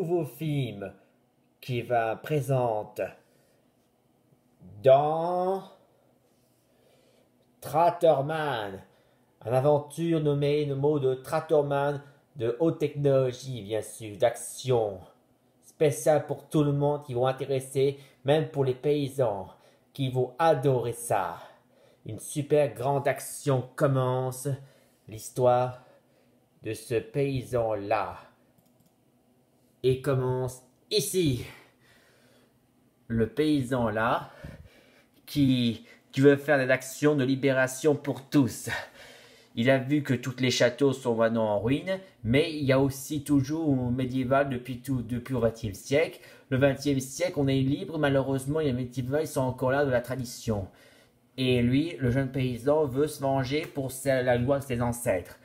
nouveau film qui va présente dans Trattorman, une aventure nommée le mot de Trattorman, de haute technologie bien sûr, d'action, spécial pour tout le monde qui vont intéresser, même pour les paysans qui vont adorer ça. Une super grande action commence, l'histoire de ce paysan-là. Et commence ici. Le paysan-là qui veut faire des actions de libération pour tous. Il a vu que tous les châteaux sont maintenant en ruine, mais il y a aussi toujours médiéval depuis le XXe siècle. Le XXe siècle, on est libre, malheureusement, les médiévaux ils sont encore là de la tradition. Et lui, le jeune paysan, veut se venger pour la loi de ses ancêtres.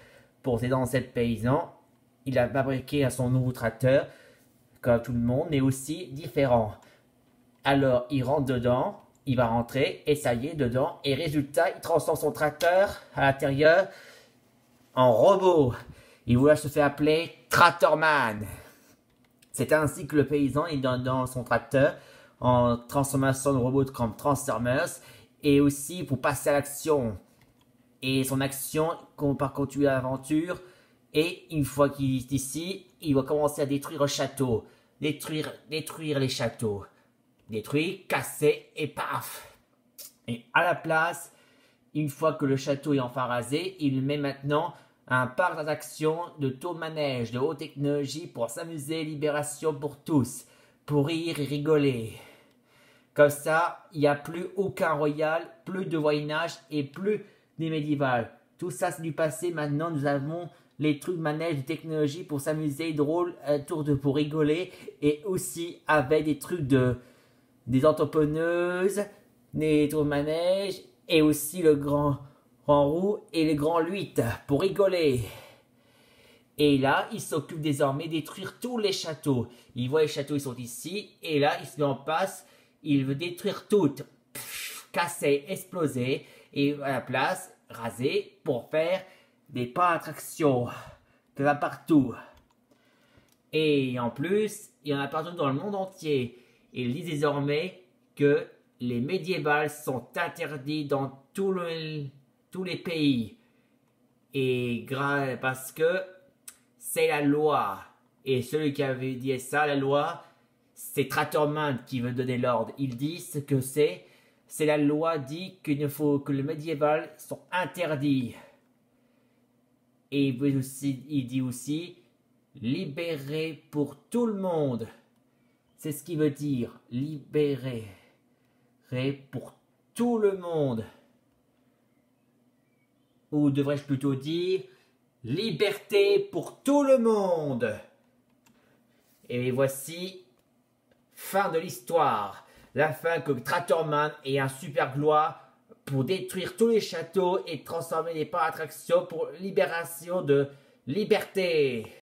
Pour ses ancêtres paysans, il a fabriqué son nouveau tracteur, comme tout le monde, mais aussi différent. Alors, il rentre dedans, il va rentrer, et ça y est, dedans, et résultat, il transforme son tracteur à l'intérieur en robot. Il voulait se faire appeler Trattorman. C'est ainsi que le paysan est dans son tracteur, en transformation de robots comme Transformers, et aussi pour passer à l'action. Et son action va continuer l'aventure. Et une fois qu'il est ici, il va commencer à détruire le château. Détruire les châteaux. Détruire, casser et paf. Et à la place, une fois que le château est enfin rasé, il met maintenant un parc d'attractions de tour de manège de haute technologie pour s'amuser, libération pour tous, pour rire et rigoler. Comme ça, il n'y a plus aucun royal, plus de voisinage et plus des médiévales. Tout ça, c'est du passé. Maintenant, nous avons les trucs de manège de technologie pour s'amuser, drôle, pour rigoler. Et aussi avec des trucs des entrepreneuses, des tours de manège. Et aussi le grand roue et les grands 8 pour rigoler. Et là, il s'occupe désormais de détruire tous les châteaux. Il voit les châteaux, ils sont ici. Et là, il se met en passe. Il veut détruire tout, casser, exploser, et à la place, raser pour faire des pas d'attraction qui va partout. Et en plus, il y en a partout dans le monde entier. Il dit désormais que les médiévales sont interdits dans tous les pays. Et parce que c'est la loi. Et celui qui avait dit ça, la loi, c'est Trattorman qui veut donner l'ordre. Ils disent que c'est la loi dit qu'il faut que les médiévales sont interdits. Et il dit aussi libérer pour tout le monde. C'est ce qu'il veut dire, libérer pour tout le monde. Ou devrais-je plutôt dire liberté pour tout le monde. Et voici fin de l'histoire. La fin que Trattorman ait un super gloire pour détruire tous les châteaux et transformer les parcs d'attractions pour libération de liberté.